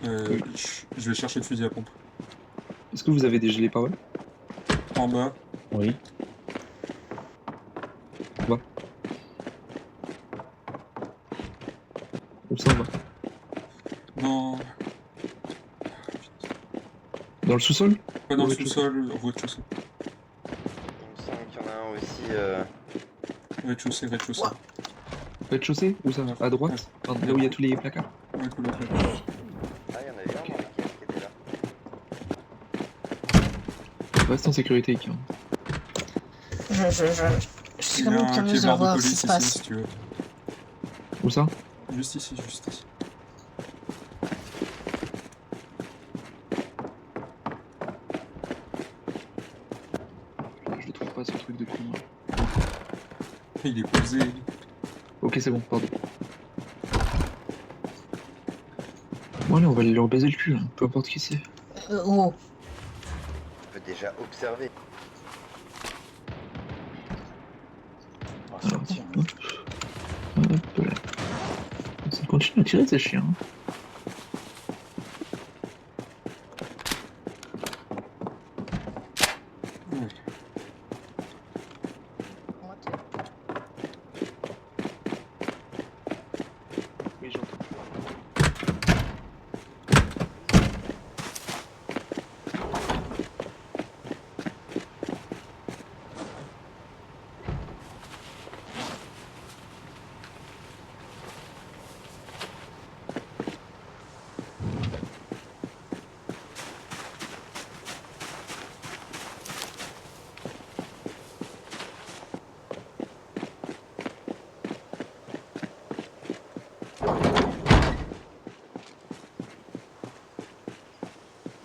Oui. Je vais chercher le fusil à pompe. Est-ce que vous avez des gilets pare-balles? En bas. Oui. Où ça, on va? Non, Dans le sous-sol? pas dans Au le rez-de-chaussée. sous-sol, au rez-de-chaussée. Il me semble qu'il y en a un aussi. Rez-de-chaussée, rez-de-chaussée. Ouah. Rez-de-chaussée? Où ça? Ouais. À droite? Enfin, là où il y a tous les placards? Ouais, tout le plaque. Ah, il y en avait un dans les caisses qui était là. Reste en sécurité, Ika. Je suis Il y a vraiment un curieuse de clébard de voir ce qui police se ici, passe. si tu veux. Où ça? Juste ici, juste ici. Je le trouve pas, ce truc de con. Il est posé. Ok, c'est bon, pardon. Bon, allez, on va aller leur baiser le cul, là. Peu importe qui c'est. Oh, On peut déjà observer. On va Alors, sortir. hop. Hop là. Ça continue à tirer, ces chiens. Ouais. Oui, j'entends.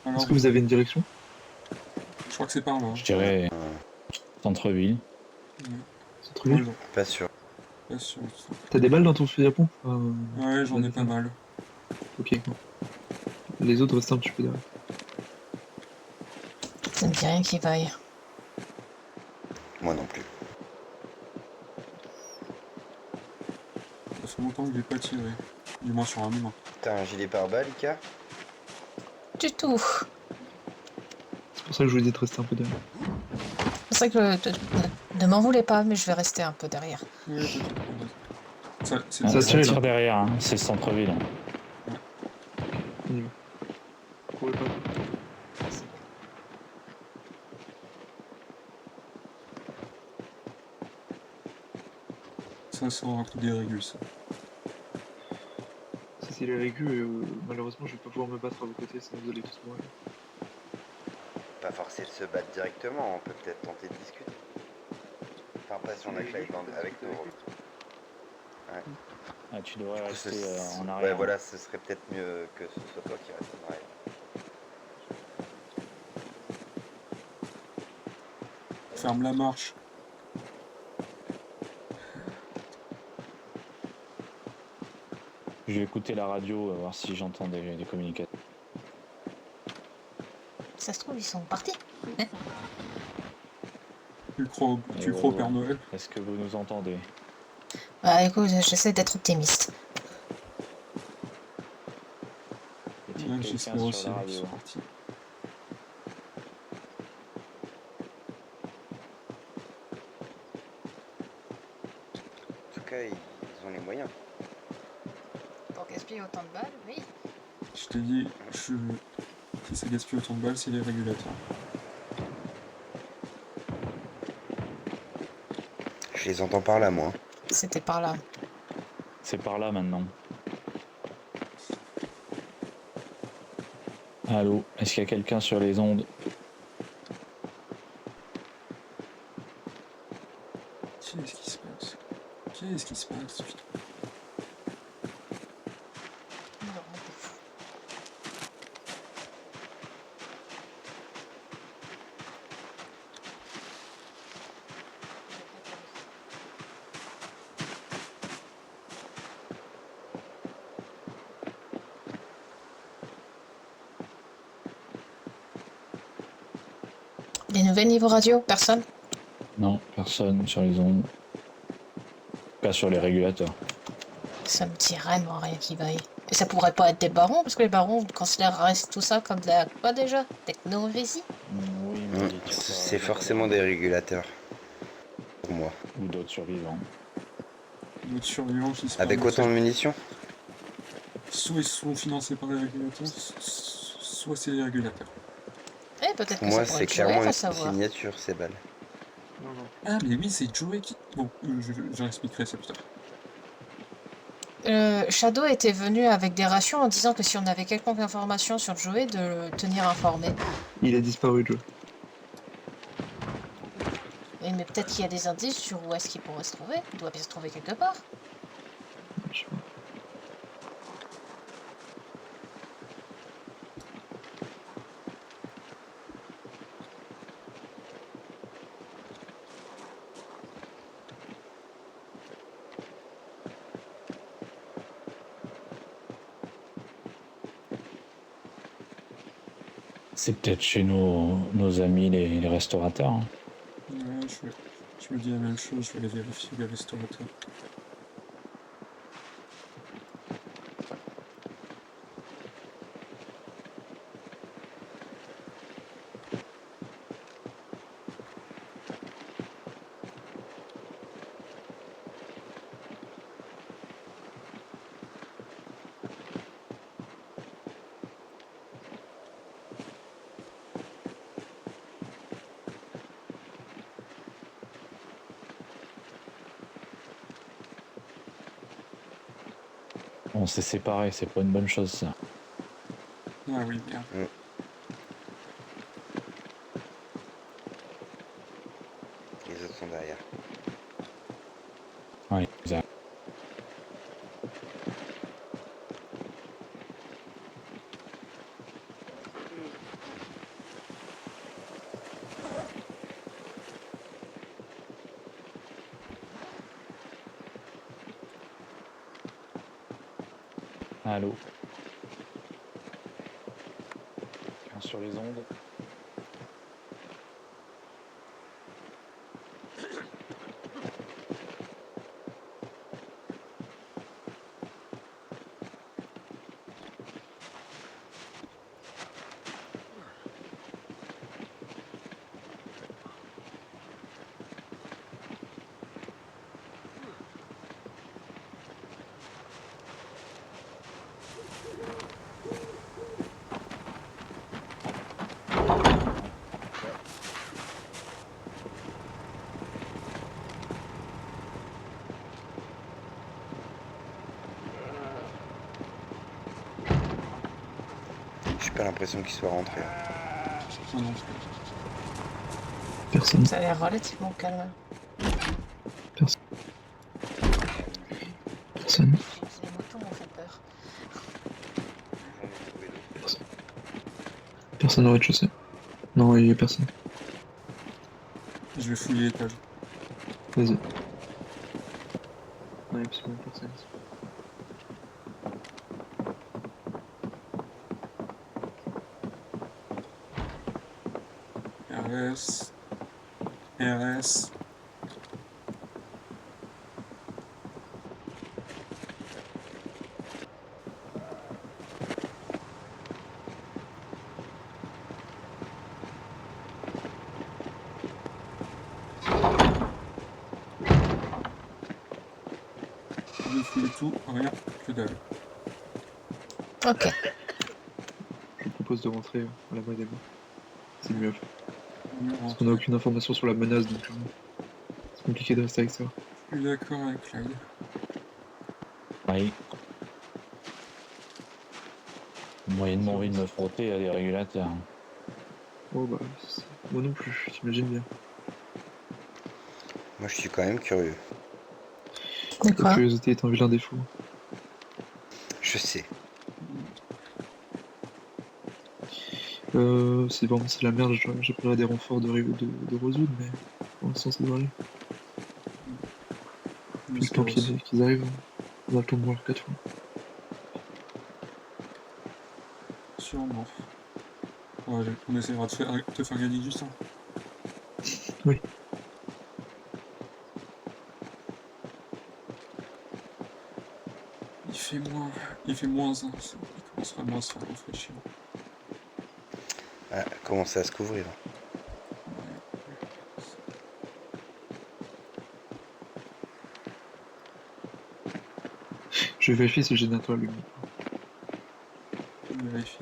Alors, Est-ce que vous avez une direction? je crois que c'est par là. Je dirais centre-ville. Centre-ville? Ouais, Pas sûr. pas sûr. T'as des balles dans ton fusil à pompe? Ouais, j'en ai vas-y, pas fais. mal. Ok, bon. Les autres restent un petit peu derrière. ça ne dit rien qui vaille. Moi non plus. Ça fait longtemps que j'ai pas tiré. Du moins sur un humain. T'as un gilet pare-balles, Ika? Du tout. C'est pour ça que je vous dis de rester un peu derrière. C'est vrai que ne m'en voulez pas, mais je vais rester un peu derrière. Ouais, t'inquiète, vas-y. C'est Ça Ça tire, tire là. derrière, hein. C'est le centre-ville. Hein. On y va. Courez pas. Ça sera un coup des régules, ça. Si c'est les régus, malheureusement, je vais pas pouvoir me battre à vos côtés, sinon vous allez tous mourir. Pas forcé de se battre directement, on peut peut-être tenter de discuter. Enfin, pas si on a que avec nos rôles. Ouais. Ah, tu devrais Du coup, rester ce- en Ouais, arrière. voilà, ce serait peut-être mieux que ce soit toi qui reste en arrière. Ferme la marche. Je vais écouter la radio, voir si j'entends des communications. Ça se trouve, ils sont partis. Hein? Tu crois au Père Noël? Est-ce que vous nous entendez? Bah écoute, j'essaie d'être optimiste. Y a-t-il Ouais, quelqu'un j'espère sur aussi, la ils radio? sont partis. En tout cas, ils ont les moyens. Pour gaspiller autant de balles, oui. Je t'ai dit, si ça gaspille autant de balles, c'est les régulateurs. Je les entends par là, moi. C'était par là. C'est par là maintenant. Allô, est-ce qu'il y a quelqu'un sur les ondes? Qu'est-ce qui se passe? Qu'est-ce qui se passe, putain? Des nouvelles niveau radio? Personne? Non, personne sur les ondes. Pas sur les régulateurs. Ça me dit vraiment rien qui vaille. Et ça pourrait pas être des barons, parce que les barons considèrent tout ça comme de la quoi déjà? Technohérésie? Oui, mais tu peux C'est pas- forcément des régulateurs. Pour moi. Ou d'autres survivants. D'autres survivants qui se Avec parlent, autant de munitions? soit ils sont financés par les régulateurs, soit c'est les régulateurs. Eh, peut-être Pour que ça moi, pourrait c'est être Joey, clairement va une savoir. signature, ces balles. Non, non. Ah, mais oui, c'est Joey qui. Bon, j'en expliquerai ça plus tard. Shadow était venu avec des rations en disant que si on avait quelconque information sur Joey, de le tenir informé. Il a disparu, Joe. Mais peut-être qu'il y a des indices sur où est-ce qu'il pourrait se trouver. Il doit bien se trouver quelque part. Je sais pas. C'est peut-être chez nos amis les restaurateurs. Hein. Ouais, je me dis la même chose, je vais aller vérifier les restaurateurs. On s'est séparés, c'est pas une bonne chose ça. Ah oui, merde. Les autres sont derrière. Ouais, exact. Allô. Sur les ondes. J'ai pas l'impression qu'ils soient rentrés. Ah non, Personne. Ça a l'air relativement calme. Personne. Les moutons m'ont fait peur. J'en ai trouvé d'autres. Personne. Personne au rez-de-chaussée. Non, il y a personne. je vais fouiller l'étage. Vas-y. Non, il y a absolument personne. RS. RS. Je vais fouiller tout, rien, que dalle. Ok. Je vous propose de rentrer à la des mains. C'est mieux. On est Parce qu'on n'a rentré. aucune information sur la menace, donc c'est compliqué de rester avec ça. Je suis d'accord avec Clyde. Oui. Moyennement envie de me frotter à des régulateurs. Oh bah, moi non plus, t'imagines bien. Moi, je suis quand même curieux. De La quoi? curiosité est un vilain défaut. Je sais. C'est vraiment c'est la merde, j'appellerai des renforts de Rosewood, mais pour l'instant ça devrait aller. Puis le temps qu'ils arrivent, on a le temps de mourir 4 fois. Sûrement. Ouais, on essaiera de faire gagner du temps. Oui. Il fait moins Il fait moins 1, il commence vraiment à se faire rafraîchir. Ah, commencer à se couvrir. Je vais vérifier si le générateur allume. Je vérifie.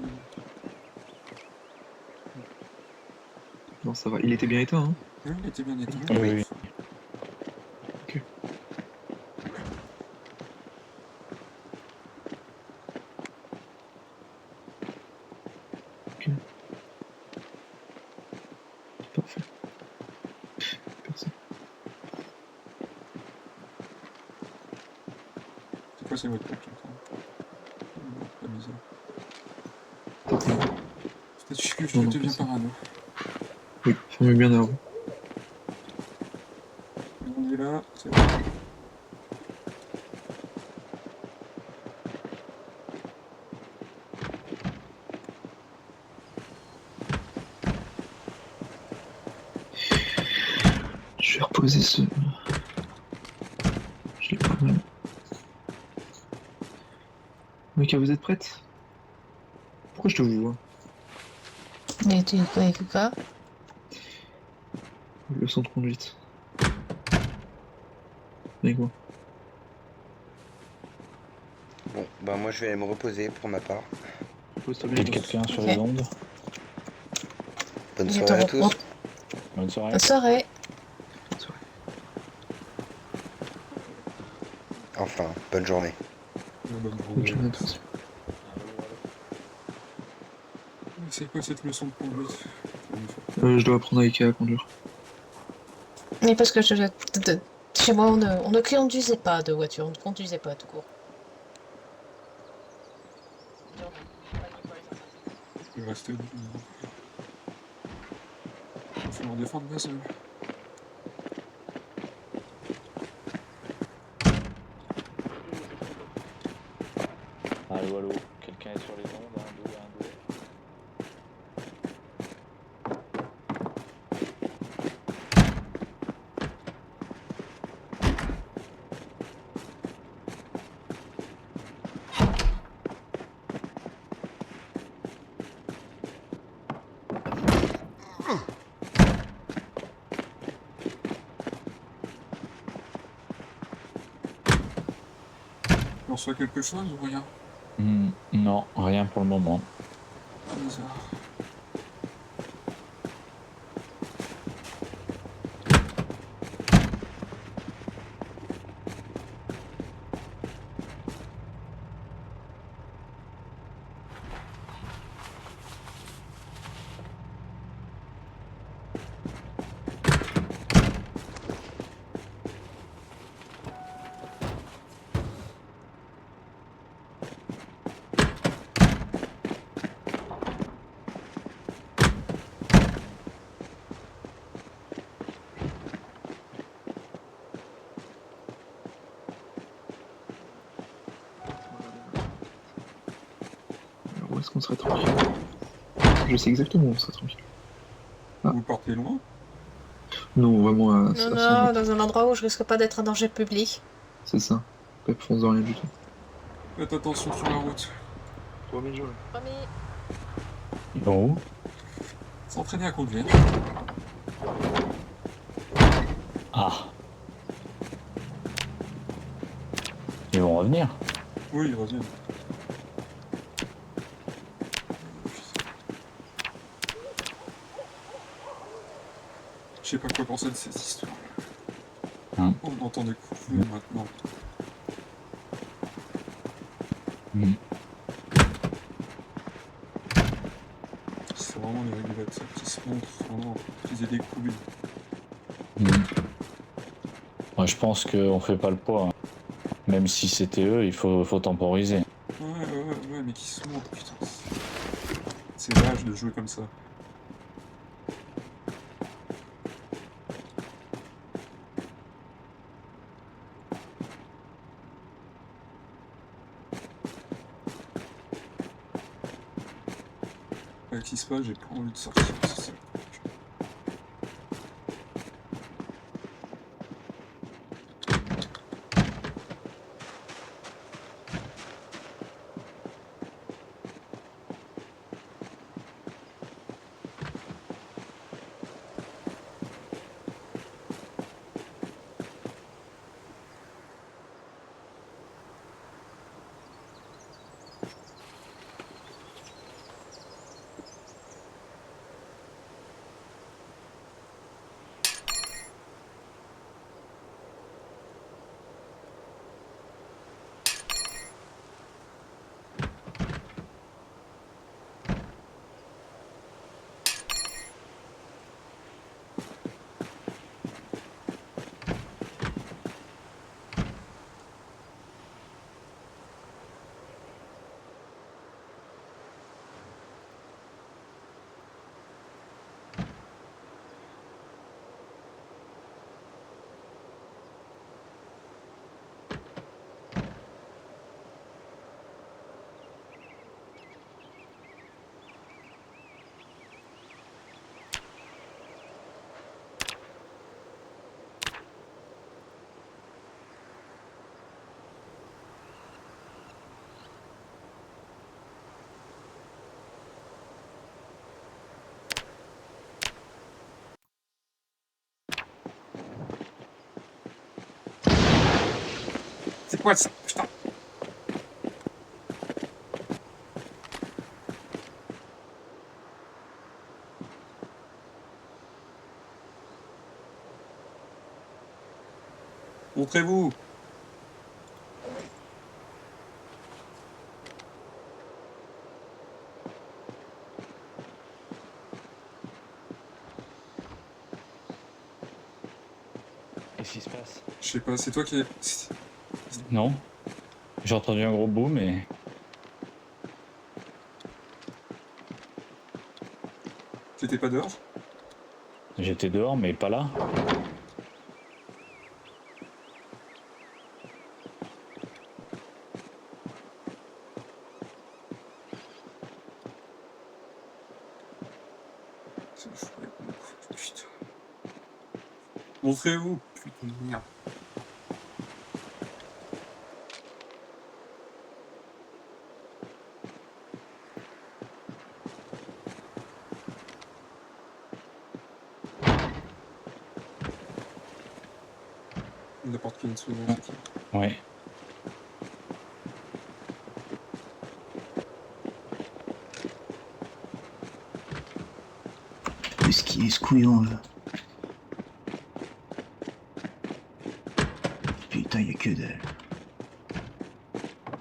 Non, ça va. Il était bien éteint, hein. Oui, il était bien éteint. Oui. Ok. Ok. Parfait. Personne. C'est quoi ces voix de pop tout le temps? Pas bizarre. Attends. Peut-être que je Non, non, deviens personne. parano. Oui, fermez bien avant. On est là, c'est bon. Je vais reposer ce. Je l'ai pas mal. Ok, vous êtes prête? Pourquoi je te vois? Mais tu quoi, quoi? Leçon de conduite. Avec moi. Bon, bah moi je vais aller me reposer pour ma part. Repose-toi bien. Peut-être quelqu'un sur les Ok. ondes. Bonne Je te soirée à reprends. tous. Bonne soirée. Bonne soirée. Bonne soirée. Enfin, bonne journée. Bonne Bonne journée à journée. tous. C'est quoi cette leçon de conduite? Je dois apprendre à Ikea à conduire. Mais parce que chez moi, on ne conduisait pas de voiture, on ne conduisait pas tout court. Je vais rester debout. Il va falloir défendre ma seule. Allô, allô. Quelqu'un est sur les ondes. 1, 2, 1, 2. On reçoit quelque chose ou rien? Non, rien pour le moment. Bizarre. Alors, où est-ce qu'on serait tranquille? Je sais exactement où on serait tranquille. Ah. Vous partez loin? Non, vraiment à Non, 100 non, mètres. dans un endroit où je risque pas d'être un danger public. C'est ça. Pas de fonce dans rien du tout. Faites attention sur la route. Promis, Joël. Promis. Ils vont où? S'entraîner à conduire. Ah. Ils vont revenir. Oui, ils reviennent. Je sais pas quoi penser de cette histoire. Hein. On entend des coups de feu maintenant. Hmm. C'est vraiment les régulateurs qui se montrent, vraiment, utiliser des coups. Moi, je pense qu'on fait pas le poids. Hein. Même si c'était eux, il faut temporiser. Ouais, mais qui se montrent, putain. C'est l'âge de jouer comme ça. Avec ce qui se passe, j'ai pas envie de sortir, c'est ça. C'est quoi ça? Putain. Montrez-vous. Qu'est-ce qui se passe? Je sais pas, c'est toi qui... Non. J'ai entendu un gros boom et... T'étais pas dehors? J'étais dehors, mais pas là. Putain. Montrez-vous. Putain de merde. La porte qui vient de s'ouvrir, effectivement. Ouais. Qu'est-ce qui est ce couillon là? Putain, y'a que dalle.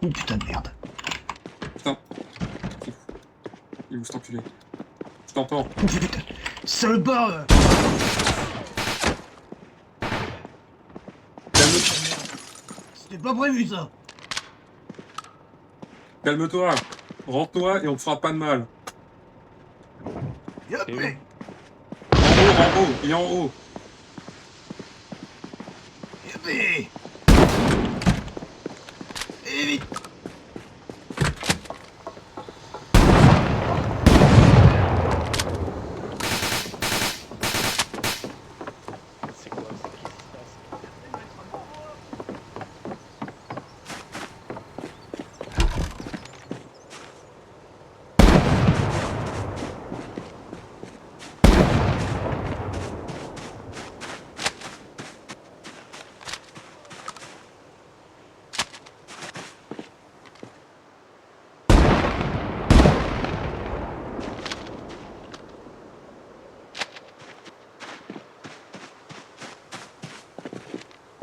Oh putain de merde. Putain. Il est où cet enculé? Je t'entends. Oh putain. Salopard! C'était pas prévu ça! Calme-toi. Rentre-toi et on te fera pas de mal. Yop! Et où? En haut, il est en haut. Yopé! Et vite! C'est quoi? Qu'est-ce qui se passe?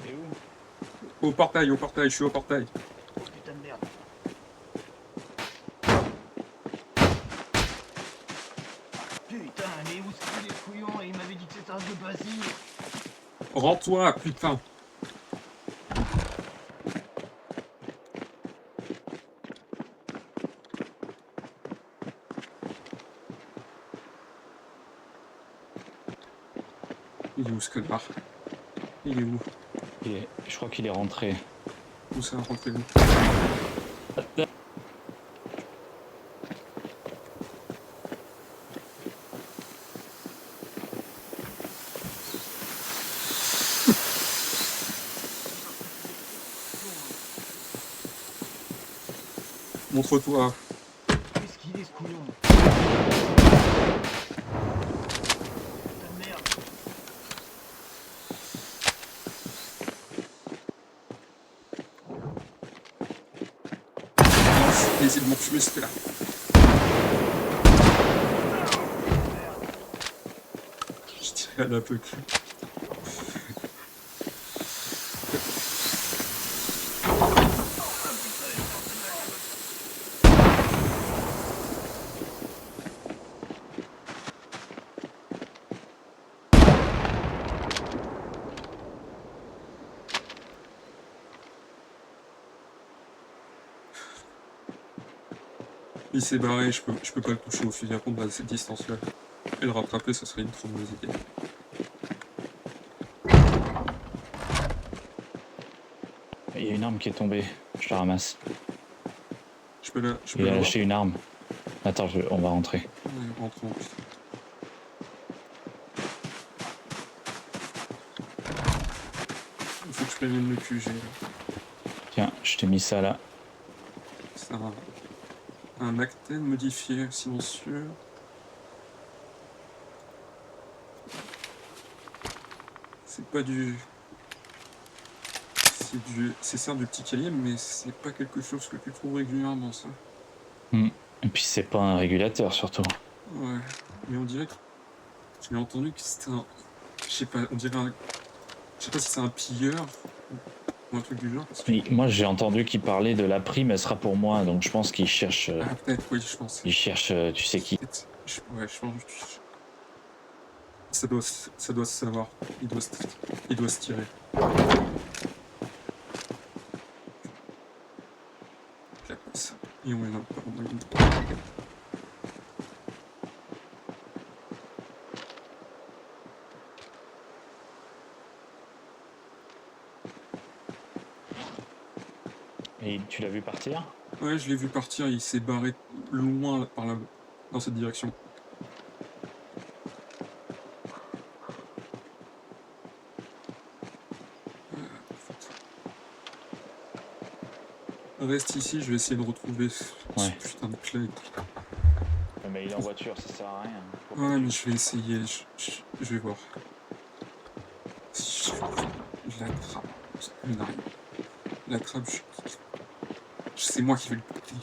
Et où? Au portail, je suis au portail. Putain de merde. Putain, mais où sont les couillons? Il m'avait dit que c'était un jeu facile. Rends-toi, putain. Il est où ce connard? Il est où? Je crois qu'il est rentré. Où ça, rentrez-vous? Montre-toi. Qu'est-ce qu'il est ce couillon? Putain de merde. Essayez de m'enfumer, c'était là. Je tirais à la peu cul. Il s'est barré, je peux pas le toucher au fusil à pompe à cette distance-là. Et le rattraper, ça serait une trop mauvaise idée. Il y a une arme qui est tombée. Je la ramasse. Je peux Il a l'avoir. lâché une arme. Attends, on va rentrer. Ouais, rentrons, putain. Il faut que je prévienne le QG. Là. Tiens, je t'ai mis ça là. C'est un actel modifié silencieux. C'est pas du... c'est certes du petit calibre, mais c'est pas quelque chose que tu trouves régulièrement, ça. Et puis c'est pas un régulateur surtout. Ouais, mais on dirait que j'ai entendu que c'était un... Je sais pas, on dirait un... Je sais pas si c'est un pilleur ou un truc du genre. Parce que... Moi j'ai entendu qu'il parlait de la prime, elle sera pour moi, donc je pense qu'il cherche. Ah, peut-être, oui, je pense. Il cherche, tu sais qui. Ouais, je pense que... Ça doit se savoir. Il doit se tirer. Je la passe. Et on est là, pas en moyenne. Et tu l'as vu partir? Ouais, je l'ai vu partir, il s'est barré loin par là, dans cette direction. Reste ici, je vais essayer de retrouver ce putain de Clyde. Mais il est en voiture, ça sert à rien. Ouais, mais je vais essayer, je vais voir. Si je l'attrape, il arrive. Je l'attrape, c'est moi qui vais le piquer.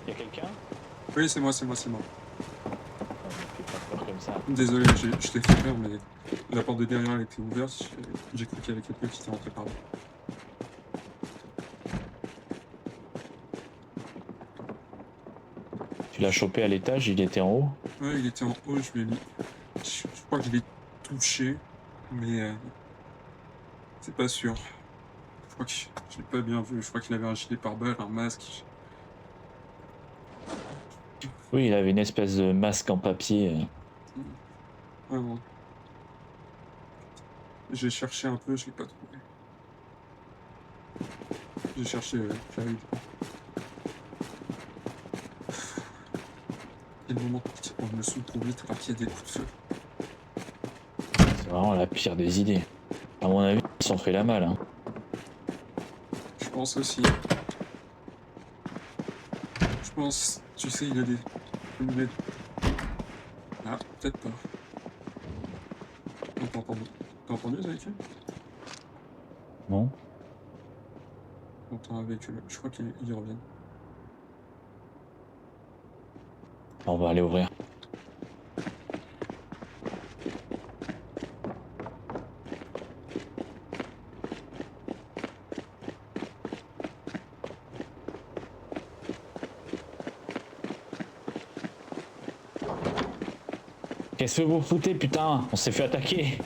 Y'a quelqu'un? Oui, c'est moi. Fais pas peur comme ça. Désolé, je t'ai fait peur, mais la porte de derrière elle était ouverte, j'ai cru qu'il y avait quelqu'un qui était rentré par là. Tu l'as chopé à l'étage, il était en haut? Ouais, il était en haut, je l'ai mis. Je crois que je l'ai touché, mais c'est pas sûr. Je crois que je l'ai pas bien vu, je crois qu'il avait un gilet pare-balles, un masque. Oui, il avait une espèce de masque en papier. Ouais, bon. J'ai cherché un peu, je l'ai pas trouvé. J'ai cherché Clyde. Quel moment on me saoule trop vite alors qu'il y a des coups de feu. C'est vraiment la pire des idées. À mon avis, ils se sont fait la malle. Hein. Je pense aussi. Je pense, tu sais, il a des... Ah, peut-être pas. T'as entendu le véhicule? Non? T'entends un véhicule, je crois qu'il revient. On va aller ouvrir. Qu'est-ce que vous foutez, putain? On s'est fait attaquer.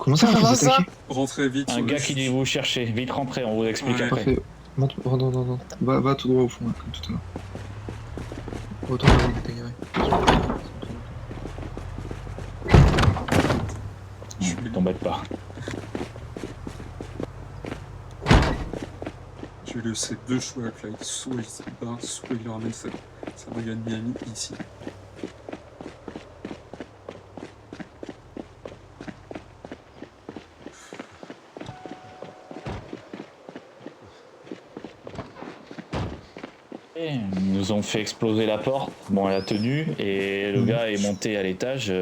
Comment ça, Comment vous ça attaquez? Rentrez vite. Un gars qui dit vous chercher. Vite rentrez, on vous explique Ouais. après. Parfait. Monte. Oh non, non, non. Va tout droit au fond, là, comme tout à l'heure. Retourne là où on était garé. T'embête pas. Je vais laisser deux choix à Clyde. Soit il se barre, soit il ramène sa brigade Miami ici. nous ont fait exploser la porte. Bon, elle a tenu et le gars est monté à l'étage.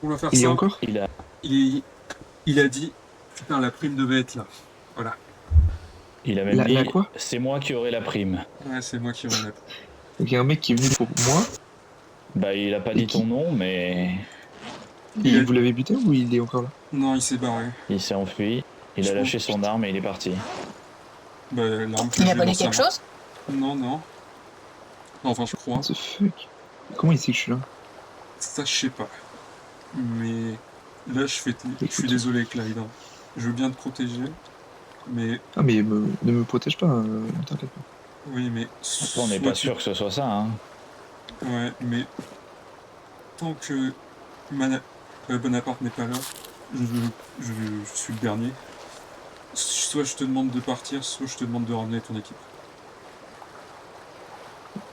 On va faire Il y a ça. encore Il a, Il a dit, putain, la prime devait être là. Voilà. il a même La dit, quoi? c'est moi qui aurai la prime. Ouais, c'est moi qui aurai la prime. Donc il y a un mec qui est venu pour moi, Bah, il a pas Et dit qui ton nom, mais Il et a- vous l'avez buté ou il est encore là? Non, il s'est barré. il s'est enfui. Il Je a pense- lâché son arme et il est parti. Bah, l'arme que Il a j'ai pas dans dit sa quelque main. chose? Non, non. Enfin, je crois. What the fuck? Comment il sait que je suis là? Ça, je sais pas. Mais là, je suis Écoute. désolé, Clyde. Hein. Je veux bien te protéger. Mais Ah mais ne me protège pas, ne t'inquiète pas. oui, mais. Après, on n'est soit pas sûr que ce soit ça. Hein. Ouais, mais tant que Bonaparte n'est pas là, je suis le dernier. Soit je te demande de partir, soit je te demande de ramener ton équipe.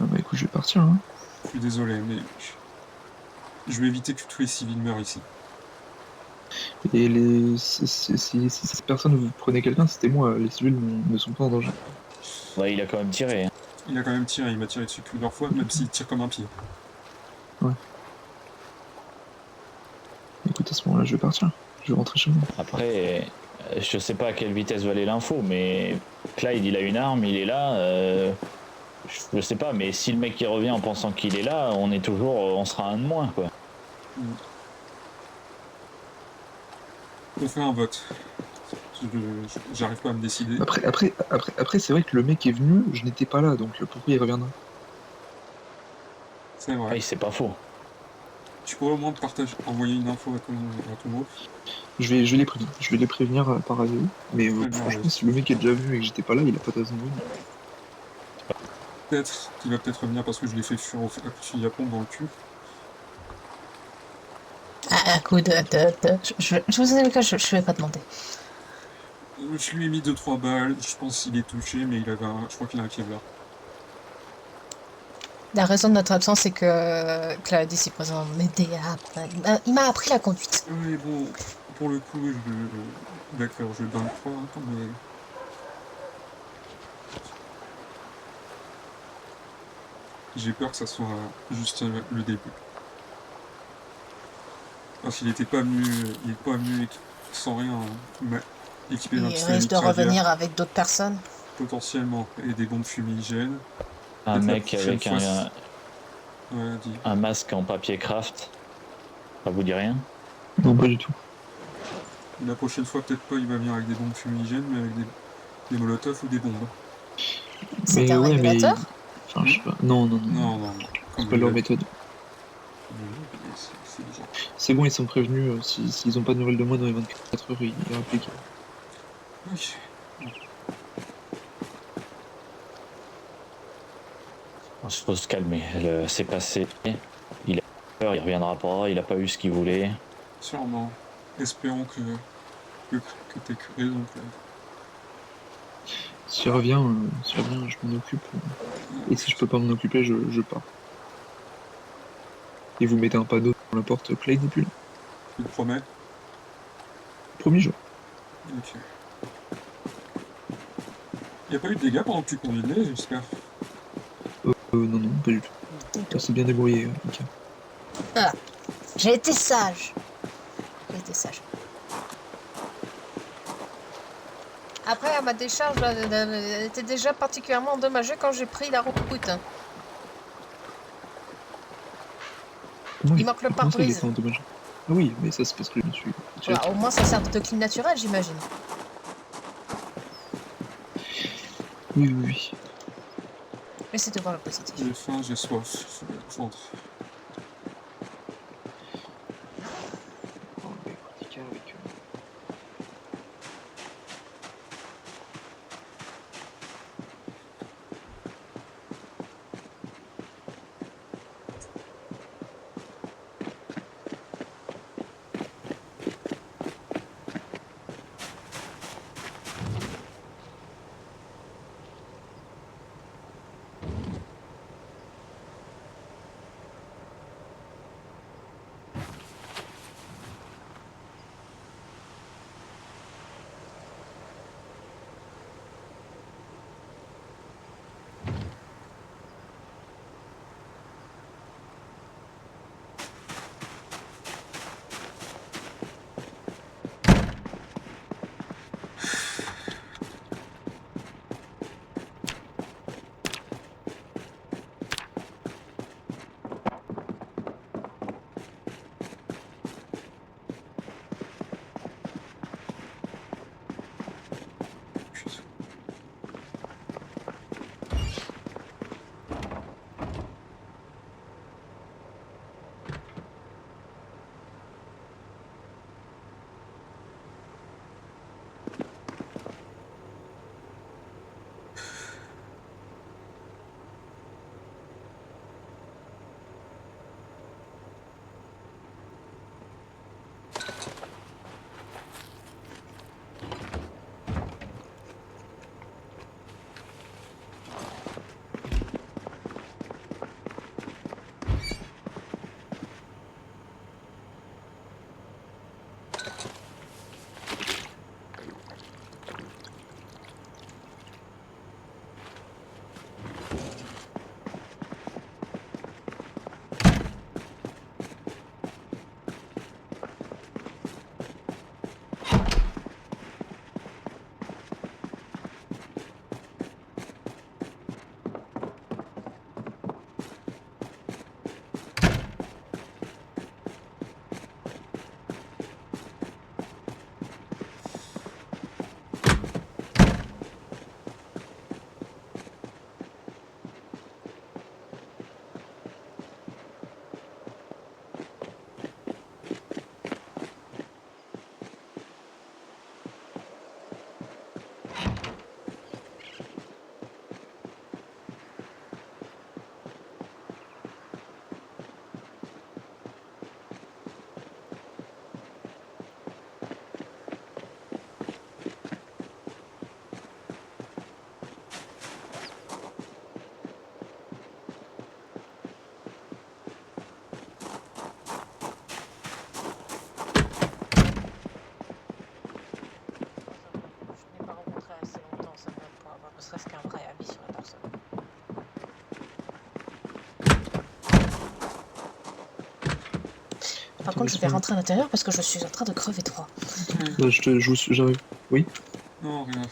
Ah bah écoute, je vais partir, hein. Je suis désolé, mais je vais éviter que tous les civils meurent ici. Et si cette personne vous prenez quelqu'un, c'était moi, les civils ne sont pas en danger. Bah, il a quand même tiré. Hein. Il a quand même tiré, il m'a tiré dessus plusieurs fois, même s'il tire comme un pied. Écoute, à ce moment-là, je vais partir. Je vais rentrer chez moi. Après, je sais pas à quelle vitesse va aller l'info, mais Clyde, il a une arme, il est là. Je sais pas, mais si le mec qui revient en pensant qu'il est là, on sera un de moins, quoi. On fait un vote. J'arrive pas à me décider. Après c'est vrai que le mec est venu, je n'étais pas là, donc pourquoi il reviendra? C'est vrai. Oui, c'est pas faux. Tu pourrais au moins envoyer une info à ton groupe. Je vais les prévenir par radio, mais Très bien, franchement, ouais. si le mec est déjà venu et que j'étais pas là, il a pas de raison de venir. Peut-être qu'il va peut-être revenir parce que je l'ai fait fuir au fusil à pompe dans le cul. Ah, écoute, je vous ai dit que je vais pas demander. Je lui ai mis 2-3 balles, je pense qu'il est touché, mais je crois qu'il a un kevlar. La raison de notre absence, c'est que Clyde ici présent il m'a appris la conduite. Oui, bon, pour le coup, d'accord, je vais bien le croire, hein, mais... J'ai peur que ça soit juste le début. Parce qu'il n'était pas venu, sans rien, équipé d'un Il pistolet risque de mitrailleur, revenir avec d'autres personnes. potentiellement, et des bombes fumigènes. Un Peut-être la mec prochaine avec fois, Ouais, dis. un masque en papier craft. Ça vous dit rien? Non, pas du tout. La prochaine fois, peut-être pas, il va venir avec des bombes fumigènes, mais avec des molotovs ou des bombes. C'était un ouais, régulateur? Enfin, je sais pas. Non, Non, non, c'est pas leur méthode. C'est déjà... C'est bon, ils sont prévenus, s'ils ont pas de nouvelles de moi dans les 24 heures, ils rappliquent. Oui. Il faut se calmer. C'est passé. Il a peur, il reviendra pas. Il a pas eu ce qu'il voulait. Sûrement. Espérons que t'aies raison. S'il revient, je m'en occupe. Et si je peux pas m'en occuper, je pars. Et vous mettez un panneau dans la porte, Clyde n'est plus là. Tu te promets? Premier jour. Ok. Y a pas eu de dégâts pendant que tu conduisais, j'espère? Non, pas du tout. On s'est bien débrouillé, ok. J'ai été sage. J'ai été sage. Après, ma décharge elle était déjà particulièrement endommagée quand j'ai pris la route. Comment Il manque le comment ça, il pare-brise. était endommagé? Ah oui, mais ça c'est parce que je me suis... Voilà, au moins, ça sert de clim naturel, j'imagine. Oui. Mais c'est de voir le positif. J'ai faim, j'ai soif. Je rentre. Par contre, je vais rentrer à l'intérieur parce que je suis en train de crever de froid. Là, j'arrive. Oui. Non, rien.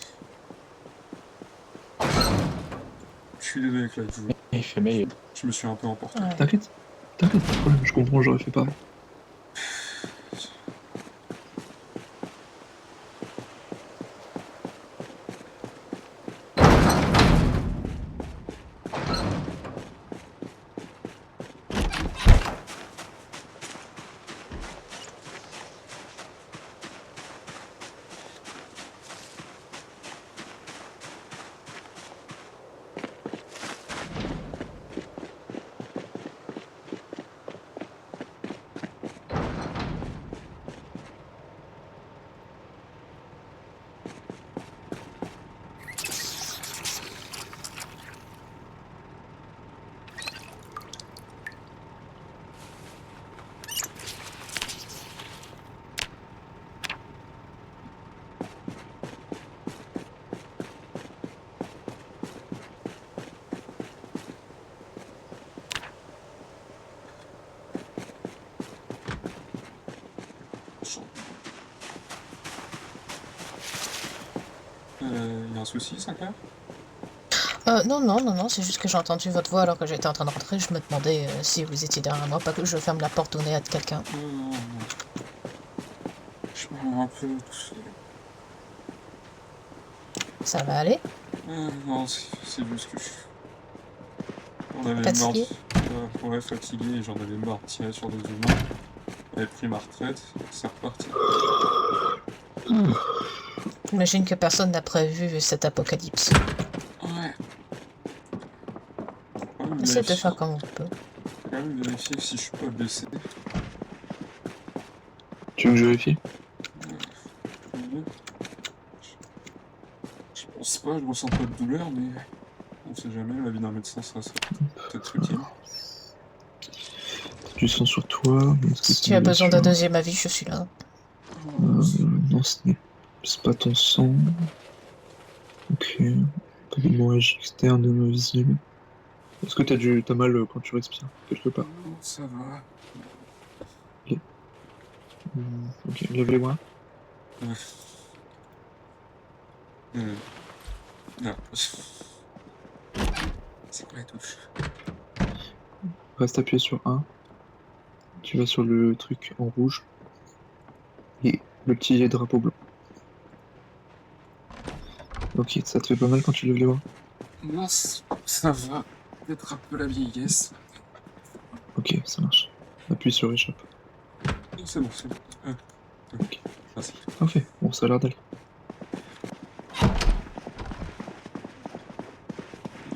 Je suis désolé, Claude, Il fait meilleur. je me suis un peu emporté. Ouais. T'inquiète, pas de problème, je comprends, j'aurais fait pareil. Y a un souci, Sinclair? Non, c'est juste que j'ai entendu votre voix alors que j'étais en train de rentrer. Je me demandais si vous étiez derrière moi, pas que je ferme la porte au nez à quelqu'un. Non. Je me rends un peu tout seul. Ça va aller? Non, c'est juste que j'en avais Fatigué? marre. Ouais, fatigué, et j'en avais marre de tirer sur des humains. J'avais pris ma retraite, c'est reparti. J'imagine que personne n'a prévu cet apocalypse. Ouais. Essaie de faire comme on peut. Faut quand même vérifier si je suis pas blessé. Tu veux que je vérifie? Je pense pas, je ressens pas de douleur, mais on sait jamais, la vie d'un médecin, ça peut-être utile. Du sang sur toi. Si tu as besoin d'un deuxième avis, je suis là. Non, c'est pas ton sang. Ok. Pas d'hémorragie externe visible. Est-ce que t'as mal quand tu respires quelque part? Non, ça va. Ok, lève les bras. Non. C'est quoi la touche? Reste appuyé sur 1. Tu vas sur le truc en rouge. Et le petit drapeau blanc. Ok, ça te fait pas mal quand tu lèves les bras? Non, ça va. Peut-être un peu la vieillesse. Ok, ça marche. Appuie sur échappe. Non, c'est bon, c'est bon. Ok. Merci. Parfait, bon, ça a l'air d'aller.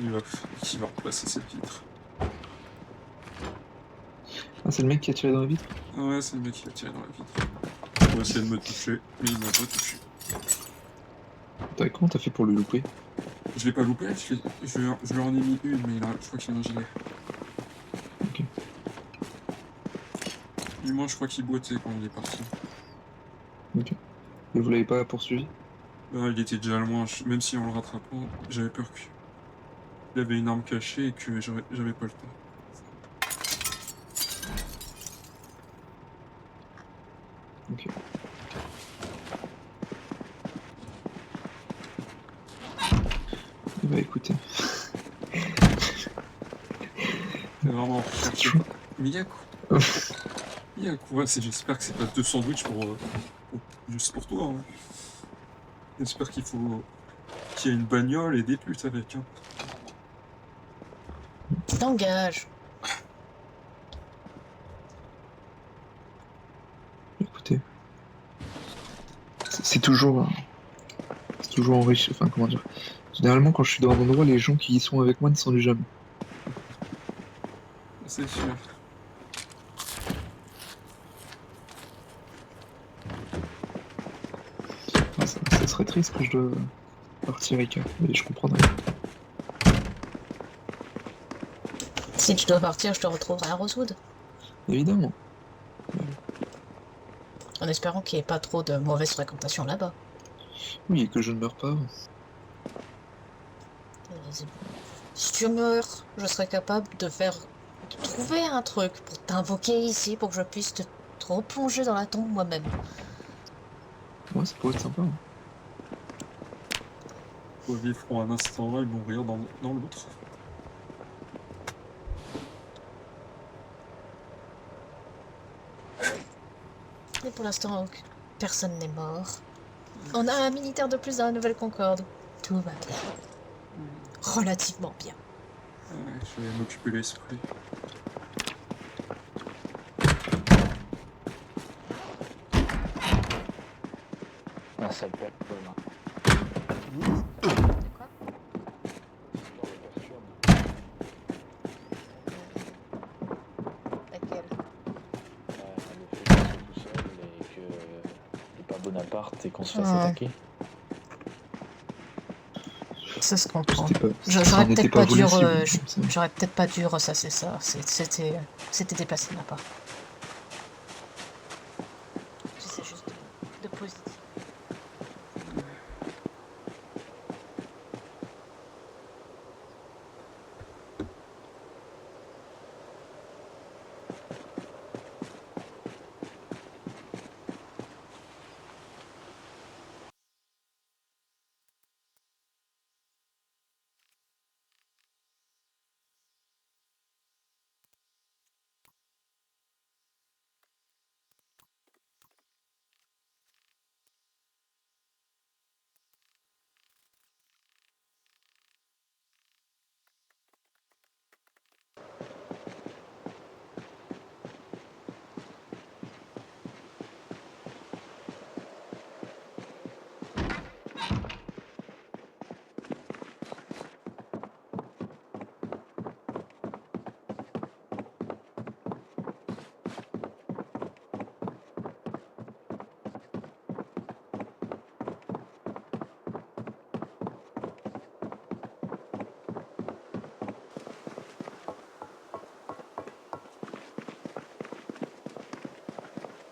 Il va remplacer cette vitre. Ah, c'est le mec qui a tiré dans la vitre? Ouais, c'est le mec qui a tiré dans la vitre. Pour essayer de me toucher, mais il m'a pas touché. Comment t'as fait pour le louper? Je l'ai pas loupé, je lui en ai mis une, mais je crois qu'il a un gilet. Ok. Et moi, je crois qu'il boitait quand il est parti. Ok. Et vous l'avez pas poursuivi? Il était déjà loin, même si en le rattrapant, j'avais peur qu'il avait une arme cachée et que j'avais pas le temps. Ok. Bah écoutez. C'est vraiment recherché. Mais il y a quoi? Il y a quoi? J'espère que c'est pas 2 sandwichs juste pour toi. Hein. J'espère qu'il y a une bagnole et des putes avec. Hein. T'engages. Écoutez. C'est toujours enrichi. Enfin, comment dire. Généralement, quand je suis dans un endroit, les gens qui y sont avec moi ne s'ennuient jamais. C'est sûr. Ça serait triste que je dois partir, Rika, mais je comprendrais. Si tu dois partir, je te retrouverai à Rosewood. Évidemment. En espérant qu'il n'y ait pas trop de mauvaise fréquentation là-bas. Oui, et que je ne meurs pas. Si tu meurs, je serai capable de trouver un truc pour t'invoquer ici, pour que je puisse te être replongé dans la tombe moi-même. Ouais, ça pourrait être sympa. Hein. Revivront un instant et mourir dans l'autre. Mais pour l'instant, personne n'est mort. On a un militaire de plus dans la Nouvelle Concorde. Tout va bien. Relativement bien. Ouais, je vais m'occuper l'esprit. Ah, ça peut être pas mal. De quoi? Laquelle? Le fait qu'on soit tout seul et que c'est pas Bonaparte et qu'on se fasse Ah. attaquer. Ça se comprend. C'était pas. J'aurais ça n'était peut-être pas dû, volatile, comme ça. j'aurais peut-être pas dû ressasser ça. C'était déplacé de ma part. J'essaie juste de positif.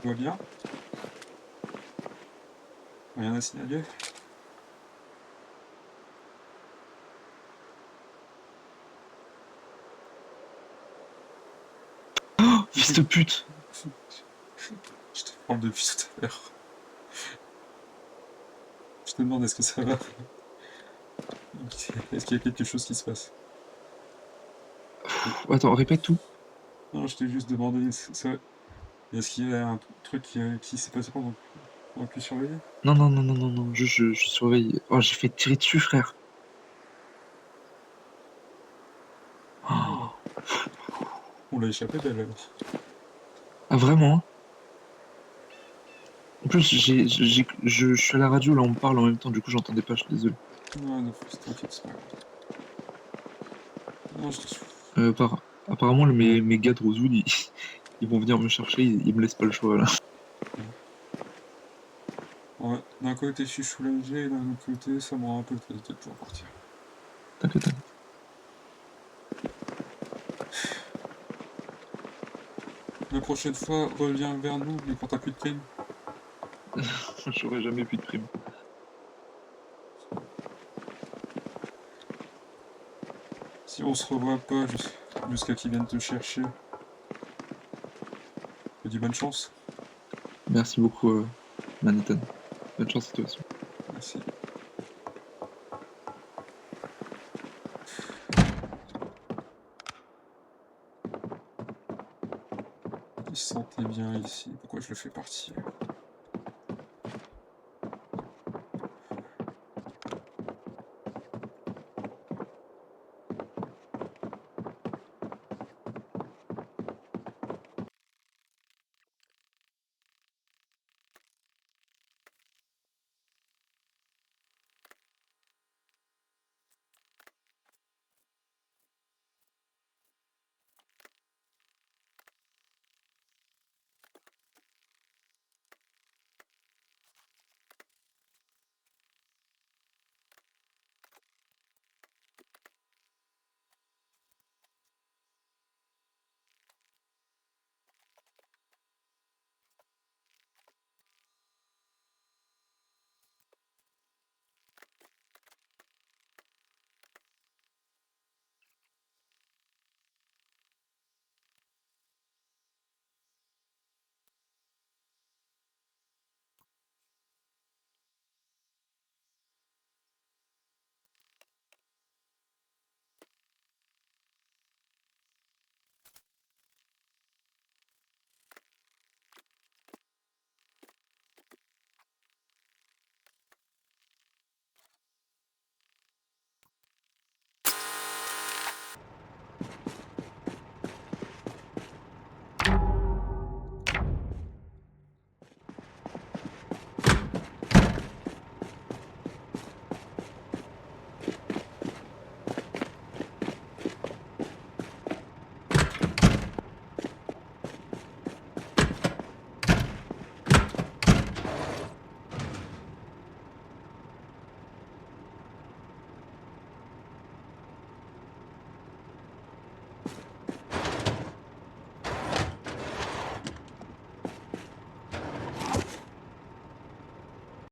Tout va bien? Rien à signaler? Fils de pute! Je te parle depuis tout à l'heure. Je te demande est-ce que ça va? Est-ce qu'il y a quelque chose qui se passe? Attends, répète tout. Non, je t'ai juste demandé est-ce qu'il y a un truc qui s'est passé pendant que tu surveillais? Non, non, non, non, non, non, je surveille. Oh, j'ai fait tirer dessus, frère. Oh. On l'a échappé belle alors. Ah, vraiment? Hein. En plus, je suis à la radio, là, on me parle en même temps, du coup, j'entendais pas, je suis désolé. Non, non, t'inquiète, c'est pas grave. Non, Apparemment, mes gars de Rosewood, ils vont venir me chercher, ils me laissent pas le choix, là. Ouais, d'un côté, je suis soulagé, d'un autre côté, ça me rend un peu triste de pouvoir partir. T'inquiète, t'inquiète. La prochaine fois, reviens vers nous, mais quand t'as plus de prime. J'aurais jamais pu de prime. Si on se revoit pas jusqu'à qu'ils viennent te chercher, je te dis bonne chance. Merci beaucoup, Manhattan. Bonne chance à toi aussi. Merci. Il se sentait bien ici, pourquoi je le fais partir?